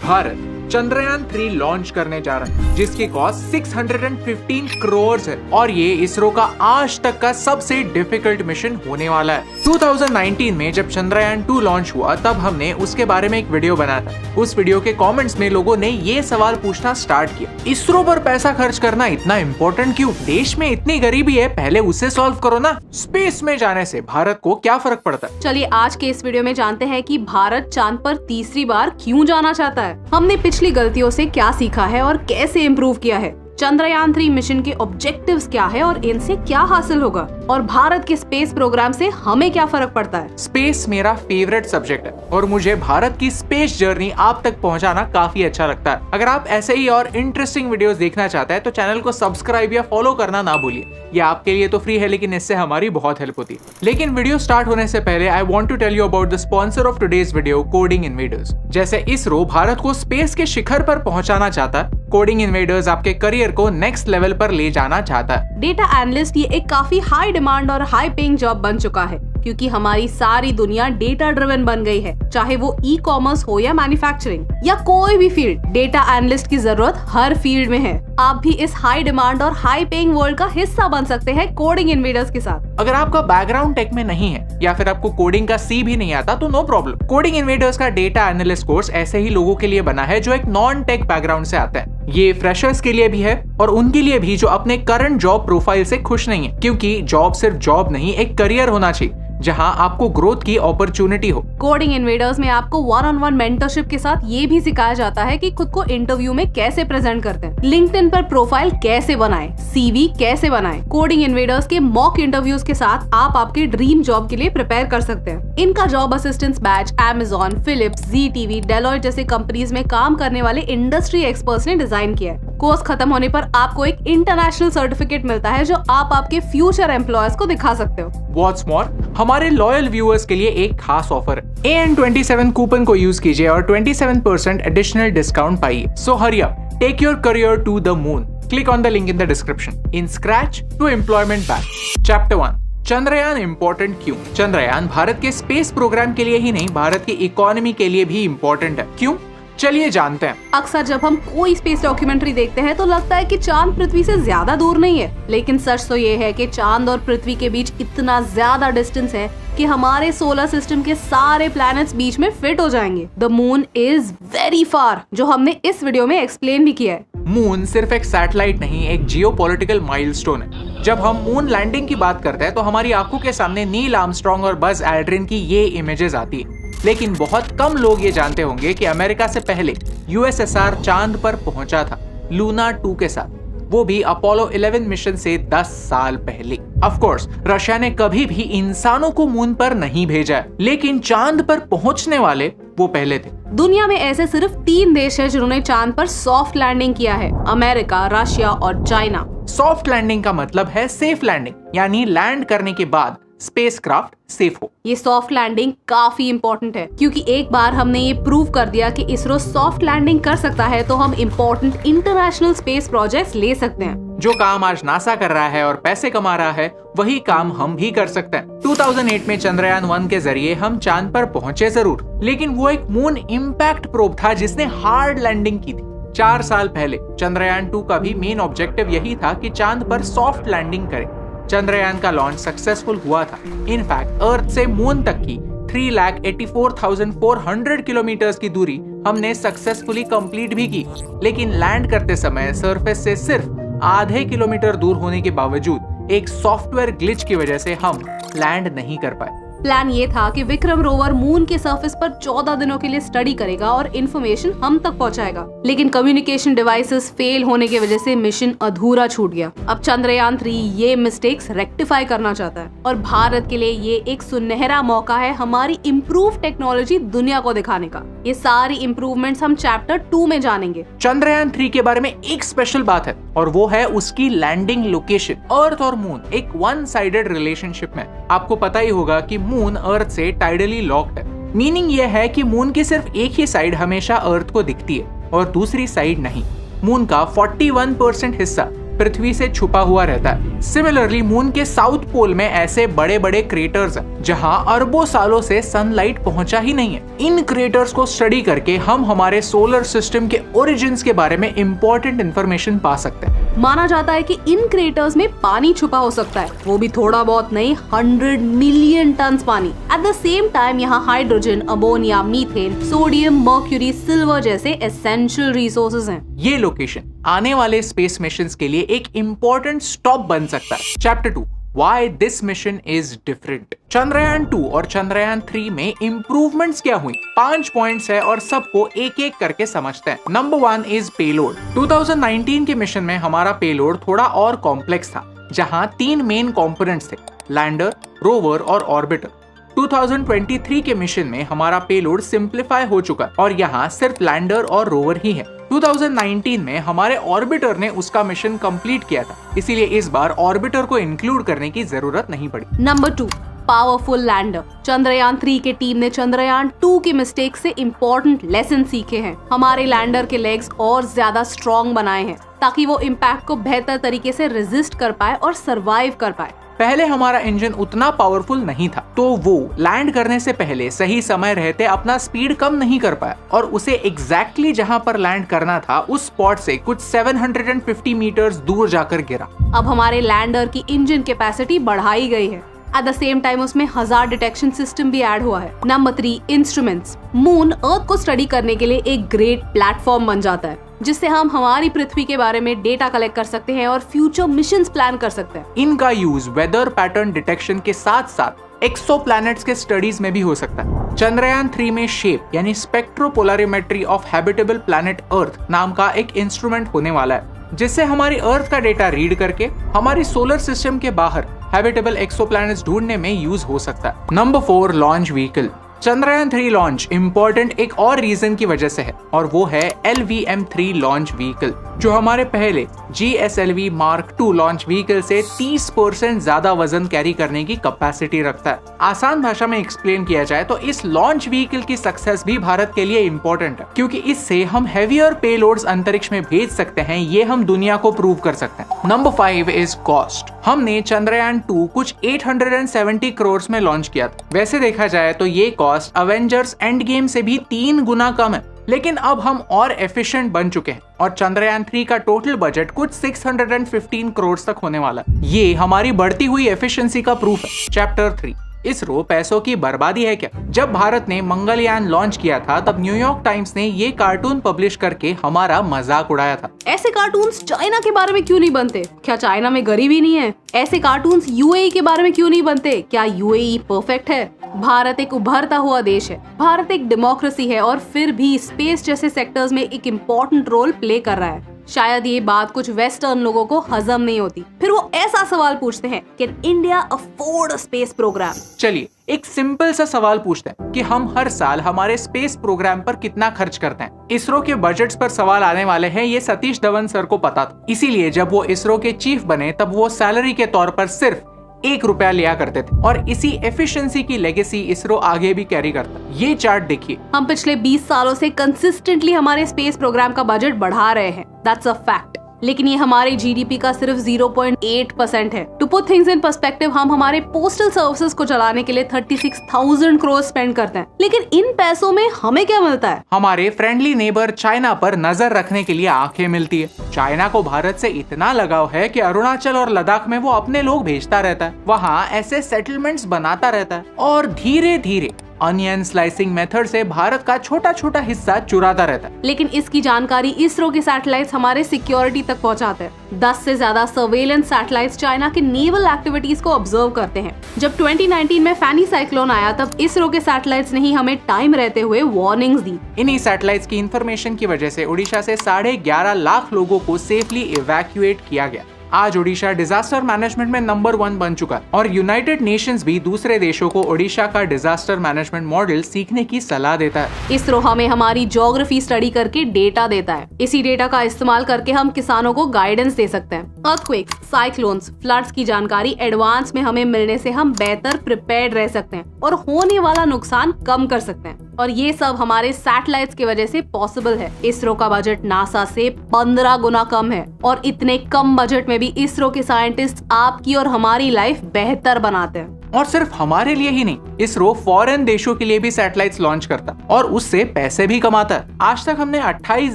Bharat Chandrayaan 3 launch करने जा रहा है, जिसकी कॉस्ट 615 करोड़ है और ये इसरो का आज तक का सबसे डिफिकल्ट मिशन होने वाला है। 2019 में जब चंद्रयान 2 लॉन्च हुआ तब हमने उसके बारे में एक वीडियो बनाया था। उस वीडियो के कमेंट्स में लोगों ने ये सवाल पूछना स्टार्ट किया, इसरो पर पैसा खर्च करना इतना इम्पोर्टेंट क्यों? देश में इतनी गरीबी है, पहले उसे सॉल्व करो ना। स्पेस में जाने से भारत को क्या फर्क पड़ता है? चलिए आज के इस वीडियो में जानते हैं कि भारत चांद पर तीसरी बार क्यों जाना चाहता है, हमने पिछली गलतियों से क्या सीखा है और कैसे इम्प्रूव किया है, चंद्रयान 3 मिशन के ऑब्जेक्टिव्स क्या है और इनसे क्या हासिल होगा, और भारत के स्पेस प्रोग्राम से हमें क्या फर्क पड़ता है। स्पेस मेरा फेवरेट सब्जेक्ट है और मुझे भारत की स्पेस जर्नी आप तक पहुंचाना काफी अच्छा लगता है। अगर आप ऐसे ही और इंटरेस्टिंग वीडियोस देखना चाहते हैं तो चैनल को सब्सक्राइब या फॉलो करना ना भूलिए। ये आपके लिए तो फ्री है, लेकिन इससे हमारी बहुत हेल्प होती है। लेकिन वीडियो स्टार्ट होने से पहले I want to tell you about the sponsor of today's video, coding invaders. जैसे इसरो भारत को स्पेस के शिखर पर पहुंचाना चाहता है, कोडिंग इन्वेडर्स आपके करियर को नेक्स्ट लेवल पर ले जाना चाहता है। डेटा एनालिस्ट ये एक काफी हाई डिमांड और हाई पेइंग जॉब बन चुका है, क्योंकि हमारी सारी दुनिया डेटा ड्रिवन बन गई है। चाहे वो ई कॉमर्स हो या मैन्युफैक्चरिंग या कोई भी फील्ड, डेटा एनालिस्ट की जरूरत हर फील्ड में है। आप भी इस हाई डिमांड और हाई पेइंग वर्ल्ड का हिस्सा बन सकते हैं कोडिंग इन्वेडर्स के साथ। अगर आपका बैकग्राउंड टेक में नहीं है या फिर आपको कोडिंग का सी भी नहीं आता तो नो प्रॉब्लम। कोडिंग इन्वेडर्स का डेटा एनालिस्ट कोर्स ऐसे ही लोगों के लिए बना है जो एक नॉन टेक बैकग्राउंड से आते हैं। ये फ्रेशर्स के लिए भी है और उनके लिए भी जो अपने करंट जॉब प्रोफाइल से खुश नहीं है, क्योंकि जॉब सिर्फ जॉब नहीं, एक करियर होना चाहिए जहां आपको ग्रोथ की अपॉर्चुनिटी हो। कोडिंग इन्वेडर्स में आपको वन-ऑन-वन मेंटरशिप के साथ ये भी सिखाया जाता है कि खुद को इंटरव्यू में कैसे प्रेजेंट करते हैं, लिंक्डइन पर प्रोफाइल कैसे बनाएं, सीवी कैसे बनाएं। कोडिंग इन्वेडर्स के मॉक इंटरव्यूज के साथ आप आपके ड्रीम जॉब के लिए प्रिपेयर कर सकते हैं। इनका job assistance batch Amazon, Philips, ZTV, Deloitte जैसे कंपनीज में काम करने वाले इंडस्ट्री एक्सपर्ट्स ने डिजाइन किया है। कोर्स खत्म होने पर आपको एक इंटरनेशनल सर्टिफिकेट मिलता है जो आप आपके फ्यूचर एम्प्लॉयर्स को दिखा सकते हो। What's more, हमारे लॉयल व्यूअर्स के लिए एक खास ऑफर है। AN27 कूपन को यूज कीजिए और 27% एडिशनल डिस्काउंट पाइए। So hurry up, take your career to the moon. Click on the link in the description. In Scratch to Employment Batch. Chapter 1. Chandrayaan important क्यों? चंद्रयान भारत के स्पेस प्रोग्राम के लिए ही नहीं, भारत की इकोनॉमी के लिए भी इम्पोर्टेंट है। क्यों? चलिए जानते हैं। अक्सर जब हम कोई स्पेस डॉक्यूमेंट्री देखते हैं तो लगता है कि चांद पृथ्वी से ज्यादा दूर नहीं है, लेकिन सच तो ये है कि चांद और पृथ्वी के बीच इतना ज्यादा डिस्टेंस है कि हमारे सोलर सिस्टम के सारे प्लैनेट्स बीच में फिट हो जाएंगे। The moon is very far, जो हमने इस वीडियो में एक्सप्लेन भी किया है। मून सिर्फ एक सैटेलाइट नहीं, एक जियोपॉलिटिकल माइलस्टोन है। जब हम मून लैंडिंग की बात करते हैं तो हमारी आंखों के सामने नील आर्मस्ट्रांग और बज एल्ड्रिन की ये इमेजेस आती है, लेकिन बहुत कम लोग ये जानते होंगे कि अमेरिका से पहले USSR चांद पर पहुंचा था, लूना 2 के साथ, वो भी अपोलो 11 मिशन से 10 साल पहले। ऑफ कोर्स रशिया ने कभी भी इंसानों को मून पर नहीं भेजा है, लेकिन चांद पर पहुंचने वाले वो पहले थे। दुनिया में ऐसे सिर्फ 3 देश हैं जिन्होंने चांद पर सॉफ्ट लैंडिंग किया है, अमेरिका, रशिया और चाइना। सॉफ्ट लैंडिंग का मतलब है सेफ लैंडिंग, यानी लैंड करने के बाद स्पेसक्राफ्ट सेफ हो। ये सॉफ्ट लैंडिंग काफी इम्पोर्टेंट है, क्योंकि एक बार हमने ये प्रूव कर दिया कि इसरो सॉफ्ट लैंडिंग कर सकता है तो हम इम्पोर्टेंट इंटरनेशनल स्पेस प्रोजेक्ट्स ले सकते हैं। जो काम आज नासा कर रहा है और पैसे कमा रहा है, वही काम हम भी कर सकते हैं। 2008 में चंद्रयान 1 के जरिए हम चांद पर पहुंचे जरूर, लेकिन वो एक मून इम्पैक्ट प्रोब था जिसने हार्ड लैंडिंग की थी। 4 साल पहले चंद्रयान 2 का भी मेन ऑब्जेक्टिव यही था कि चांद पर सॉफ्ट लैंडिंग करे। चंद्रयान का लॉन्च सक्सेसफुल हुआ था। इनफैक्ट अर्थ से मून तक की 3,84,400 किलोमीटर की दूरी हमने सक्सेसफुली कंप्लीट भी की, लेकिन लैंड करते समय सरफेस से सिर्फ आधे किलोमीटर दूर होने के बावजूद एक सॉफ्टवेयर ग्लिच की वजह से हम लैंड नहीं कर पाए। प्लान ये था कि विक्रम रोवर मून के सरफेस पर 14 दिनों के लिए स्टडी करेगा और इन्फॉर्मेशन हम तक पहुंचाएगा, लेकिन कम्युनिकेशन डिवाइसेस फेल होने की वजह से मिशन अधूरा छूट गया। अब चंद्रयान 3 ये मिस्टेक्स रेक्टिफाई करना चाहता है और भारत के लिए ये एक सुनहरा मौका है हमारी इम्प्रूव टेक्नोलॉजी दुनिया को दिखाने का। ये सारी इम्प्रूवमेंट्स हम चैप्टर 2 में जानेंगे। चंद्रयान 3 के बारे में एक स्पेशल बात है और वो है उसकी लैंडिंग लोकेशन। अर्थ और मून एक वन साइडेड रिलेशनशिप में। आपको पता ही होगा कि मून अर्थ से टाइडली लॉक्ड है। मीनिंग ये है कि मून की सिर्फ एक ही साइड हमेशा अर्थ को दिखती है और दूसरी साइड नहीं। मून का 41% हिस्सा पृथ्वी से छुपा हुआ रहता है। सिमिलरली मून के साउथ पोल में ऐसे बड़े बड़े क्रेटर्स हैं जहां अरबों सालों से सनलाइट पहुंचा ही नहीं है। इन क्रेटर्स को स्टडी करके हम हमारे सोलर सिस्टम के ओरिजिन्स के बारे में इंपॉर्टेंट इंफॉर्मेशन पा सकते हैं। माना जाता है कि इन क्रेटर्स में पानी छुपा हो सकता है, वो भी थोड़ा बहुत नहीं, 100 मिलियन टन पानी। एट द सेम टाइम यहाँ hydrogen, ammonia, methane, sodium, mercury, silver जैसे एसेंशियल रिसोर्सेज हैं। ये लोकेशन आने वाले स्पेस मिशंस के लिए एक इम्पोर्टेंट स्टॉप बन सकता है। Chapter 2 Why this mission is different। Chandrayaan 2 और चंद्रयान 3 में इम्प्रूवमेंट्स क्या हुई? 5 पॉइंट्स है और सबको एक एक करके समझते हैं। Number 1 is payload. 2019 के मिशन में हमारा पेलोड थोड़ा और कॉम्प्लेक्स था, जहां 3 मेन कंपोनेंट्स थे, लैंडर, रोवर और ऑर्बिटर। 2023 के मिशन में हमारा पेलोड सिंप्लीफाई हो चुका और यहाँ सिर्फ लैंडर और रोवर ही है। 2019 में हमारे ऑर्बिटर ने उसका मिशन कंप्लीट किया था, इसीलिए इस बार ऑर्बिटर को इंक्लूड करने की जरूरत नहीं पड़ी। Number 2 powerful lander. चंद्रयान 3 के टीम ने चंद्रयान 2 के मिस्टेक से इम्पोर्टेंट लेसन सीखे हैं। हमारे लैंडर के लेग्स और ज्यादा स्ट्रॉन्ग बनाए हैं ताकि वो इम्पैक्ट को बेहतर तरीके से रेजिस्ट कर पाए और सरवाइव कर पाए। पहले हमारा इंजन उतना पावरफुल नहीं था, तो वो लैंड करने से पहले सही समय रहते अपना स्पीड कम नहीं कर पाया और उसे एग्जैक्टली जहां पर लैंड करना था उस स्पॉट से कुछ 750 मीटर्स दूर जाकर गिरा। अब हमारे लैंडर की इंजन कैपेसिटी बढ़ाई गई है। एट द सेम टाइम उसमें हज़ार डिटेक्शन सिस्टम भी ऐड हुआ है। Number 3 instruments. मून अर्थ को स्टडी करने के लिए एक ग्रेट प्लेटफॉर्म बन जाता है, जिससे हम हमारी पृथ्वी के बारे में डेटा कलेक्ट कर सकते हैं और फ्यूचर मिशंस प्लान कर सकते हैं। इनका यूज वेदर पैटर्न डिटेक्शन के साथ साथ एक्सोप्लैनेट्स के स्टडीज में भी हो सकता है। चंद्रयान 3 में शेप यानी स्पेक्ट्रोपोलरिमेट्री ऑफ हैबिटेबल प्लैनेट अर्थ नाम का एक इंस्ट्रूमेंट होने वाला है, जिससे हमारी अर्थ का डेटा रीड करके हमारी सोलर सिस्टम के बाहर हैबिटेबल एक्सोप्लैनेट्स ढूंढने में यूज हो सकता है। Number 4 launch vehicle. Chandrayaan 3 launch important एक और रीजन की वजह से है और वो है LVM-3 लॉन्च व्हीकल, जो हमारे पहले GSLV Mark II launch vehicle से 30% ज्यादा वजन कैरी करने की कैपेसिटी रखता है। आसान भाषा में एक्सप्लेन किया जाए तो इस लॉन्च व्हीकल की सक्सेस भी भारत के लिए इम्पोर्टेंट है, क्योंकि इससे हम हेवियर पेलोड्स अंतरिक्ष में भेज सकते हैं, ये हम दुनिया को प्रूव कर सकते हैं। Number 5 is cost. हमने चंद्रयान 2 कुछ 870 करोड़ में लॉन्च किया था। वैसे देखा जाए तो ये कॉस्ट अवेंजर्स एंड गेम से भी 3 गुना कम है, लेकिन अब हम और एफिशिएंट बन चुके हैं और चंद्रयान 3 का टोटल बजट कुछ 615 करोड़ तक होने वाला है। ये हमारी बढ़ती हुई एफिशिएंसी का प्रूफ है। चैप्टर 3 इसरो पैसों की बर्बादी है क्या? जब भारत ने मंगलयान लॉन्च किया था तब न्यूयॉर्क टाइम्स ने ये कार्टून पब्लिश करके हमारा मजाक उड़ाया था। ऐसे कार्टून्स चाइना के बारे में क्यों नहीं बनते? क्या चाइना में गरीबी नहीं है? ऐसे कार्टून्स UAE के बारे में क्यों नहीं बनते? क्या UAE परफेक्ट है? भारत एक उभरता हुआ देश है, भारत एक डेमोक्रेसी है और फिर भी स्पेस जैसे सेक्टर्स में एक इम्पोर्टेंट रोल प्ले कर रहा है। शायद ये बात कुछ वेस्टर्न लोगों को हजम नहीं होती, फिर वो ऐसा सवाल पूछते हैं कि इंडिया अफोर्ड स्पेस प्रोग्राम? चलिए एक सिंपल सा सवाल पूछते हैं कि हम हर साल हमारे स्पेस प्रोग्राम पर कितना खर्च करते हैं। इसरो के बजट्स पर सवाल आने वाले हैं, ये सतीश धवन सर को पता था। इसीलिए जब वो इसरो के चीफ बने तब वो सैलरी के तौर पर सिर्फ 1 रुपया लिया करते थे और इसी एफिशिएंसी की लेगेसी इसरो आगे भी कैरी करता है। ये चार्ट देखिए, हम पिछले 20 सालों से कंसिस्टेंटली हमारे स्पेस प्रोग्राम का बजट बढ़ा रहे हैं। That's a fact. लेकिन ये हमारे GDP का सिर्फ 0.8% है। To put things in perspective, हम हमारे पोस्टल सर्विसेज को चलाने के लिए 36,000 करोड़ स्पेंड करते हैं, लेकिन इन पैसों में हमें क्या मिलता है? हमारे फ्रेंडली नेबर चाइना पर नजर रखने के लिए आंखें मिलती है। चाइना को भारत से इतना लगाव है कि अरुणाचल और लद्दाख में वो अपने लोग भेजता रहता है, वहाँ ऐसे सेटलमेंट्स बनाता रहता है और धीरे धीरे अनियन स्लाइसिंग मेथड से भारत का छोटा छोटा हिस्सा चुराता रहता है। लेकिन इसकी जानकारी इसरो के सैटेलाइट्स हमारे सिक्योरिटी तक पहुंचाते हैं। 10 से ज्यादा सर्वेलेंस सैटेलाइट्स चाइना के नेवल एक्टिविटीज को ऑब्जर्व करते हैं। जब 2019 में फैनी साइक्लोन आया तब इसरो के सैटेलाइट्स ने ही हमें टाइम रहते हुए वार्निंग्स दी। इन्हीं सैटेलाइट्स की इंफॉर्मेशन की वजह से उड़ीसा से 11.5 लाख लोगों को सेफली इवैक्यूएट किया गया। आज ओडिशा डिजास्टर मैनेजमेंट में नंबर 1 बन चुका है और यूनाइटेड नेशंस भी दूसरे देशों को ओडिशा का डिजास्टर मैनेजमेंट मॉडल सीखने की सलाह देता है। इसरो हमें हमारी ज्योग्राफी स्टडी करके डेटा देता है। इसी डेटा का इस्तेमाल करके हम किसानों को गाइडेंस दे सकते हैं। अर्थक्वेक्स, साइक्लोन्स, फ्लड्स की जानकारी एडवांस में हमें मिलने से हम बेहतर प्रिपेयर्ड रह सकते हैं और होने वाला नुकसान कम कर सकते हैं। और ये सब हमारे सैटेलाइट्स की वजह से पॉसिबल है। इसरो का बजट नासा से 15 गुना कम है और इतने कम बजट में भी इसरो के साइंटिस्ट आपकी और हमारी लाइफ बेहतर बनाते हैं। और सिर्फ हमारे लिए ही नहीं, इसरो फॉरेन देशों के लिए भी सैटेलाइट्स लॉन्च करता है और उससे पैसे भी कमाता है। आज तक हमने 28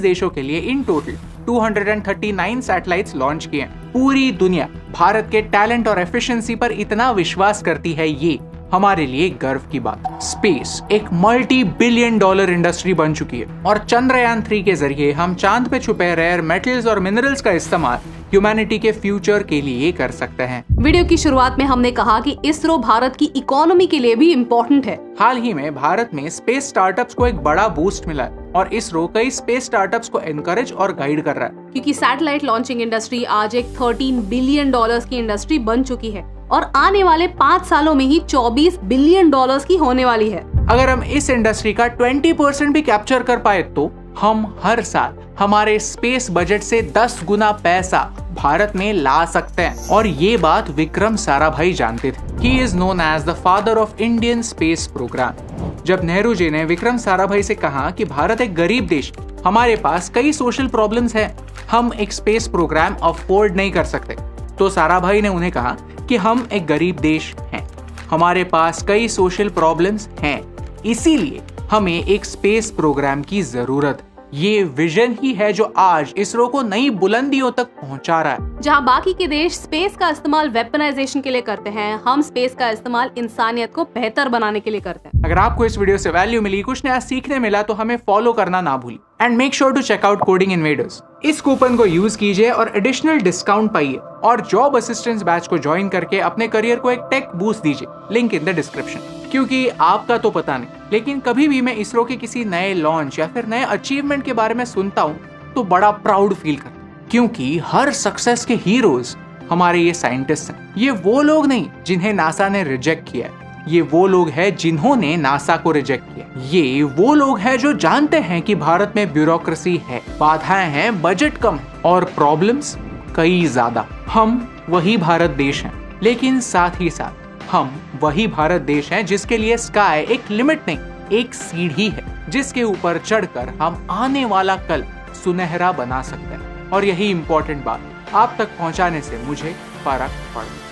देशों के लिए इन टोटल 239 सैटेलाइट्स लॉन्च किए हैं। पूरी दुनिया भारत के टैलेंट और एफिशिएंसी पर इतना विश्वास करती है, ये हमारे लिए गर्व की बात। स्पेस एक $multi-billion इंडस्ट्री बन चुकी है और चंद्रयान 3 के जरिए हम चांद पे छुपे रेयर मेटल्स और मिनरल्स का इस्तेमाल ह्यूमैनिटी के फ्यूचर के लिए कर सकते हैं। वीडियो की शुरुआत में हमने कहा कि इसरो भारत की इकोनॉमी के लिए भी इम्पोर्टेंट है। हाल ही में भारत में स्पेस स्टार्टअप्स को एक बड़ा बूस्ट मिला है और इसरो कई स्पेस स्टार्टअप्स को एनकरेज और गाइड कर रहा है। क्योंकि सैटेलाइट लॉन्चिंग इंडस्ट्री आज एक $13 बिलियन की इंडस्ट्री बन चुकी है और आने वाले 5 सालों में ही $24 बिलियन की होने वाली है। अगर हम इस इंडस्ट्री का 20% भी कैप्चर कर पाए तो हम हर साल हमारे स्पेस बजट से 10 गुना पैसा भारत में ला सकते हैं। और ये बात विक्रम साराभाई जानते थे। He is known as the father of Indian space program. जब नेहरू जी ने विक्रम साराभाई से कहा कि भारत एक गरीब देश, हमारे पास कई सोशल प्रॉब्लम्स हैं, हम एक स्पेस प्रोग्राम अफोर्ड नहीं कर सकते, तो साराभाई ने उन्हें कहा कि हम एक गरीब देश हैं, हमारे पास कई सोशल प्रॉब्लम्स हैं, इसीलिए हमें एक स्पेस प्रोग्राम की जरूरत है। ये विजन ही है जो आज इसरो को नई बुलंदियों तक पहुंचा रहा है। जहां बाकी के देश स्पेस का इस्तेमाल वेपनाइजेशन के लिए करते हैं, हम स्पेस का इस्तेमाल इंसानियत को बेहतर बनाने के लिए करते हैं। अगर आपको इस वीडियो से वैल्यू मिली, कुछ नया सीखने मिला, तो हमें फॉलो करना ना भूलिए and make sure to check out coding invaders. इस कूपन को यूज कीजिए और एडिशनल डिस्काउंट पाइए और जॉब असिस्टेंस बैच को ज्वाइन करके अपने करियर को एक टेक बूस्ट दीजिए। Link in the description. क्योंकि आपका तो पता नहीं, लेकिन कभी भी मैं इसरो के किसी नए लॉन्च या फिर नए अचीवमेंट के बारे में सुनता हूँ तो बड़ा प्राउड फील करता हूँ, क्योंकि हर सक्सेस के हीरोज हमारे ये साइंटिस्ट हैं। ये वो लोग नहीं जिन्हें नासा ने रिजेक्ट किया है, ये वो लोग हैं जिन्होंने नासा को रिजेक्ट किया। ये वो लोग हैं जो जानते हैं कि भारत में ब्यूरोक्रेसी है, बाधाएं हैं, बजट कम है और प्रॉब्लम्स कई ज्यादा। हम वही भारत देश हैं, लेकिन साथ ही साथ हम वही भारत देश हैं जिसके लिए स्काई एक लिमिट नहीं, एक सीढ़ी है, जिसके ऊपर चढ़कर हम आने वाला कल सुनहरा बना सकते हैं। और यही इंपॉर्टेंट बात आप तक पहुंचाने से मुझे फर्क पड़ता।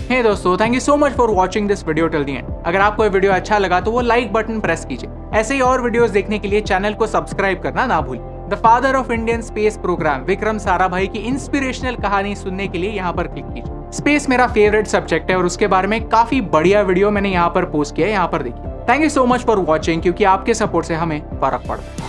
हे दोस्तों, thank you so much for watching this video till the end. अगर आपको ये वीडियो अच्छा लगा तो वो लाइक बटन प्रेस कीजिए। ऐसे ही और वीडियोस देखने के लिए चैनल को सब्सक्राइब करना ना भूलिए। The father of Indian space program Vikram Sarabhai की इंस्पिरेशनल कहानी सुनने के लिए यहाँ पर क्लिक कीजिए। स्पेस मेरा फेवरेट सब्जेक्ट है और उसके बारे में काफी बढ़िया वीडियो मैंने यहाँ पर पोस्ट किया है, यहाँ पर देखिए। Thank you so much for watching, क्योंकि आपके सपोर्ट से हमें फर्क पड़ता है।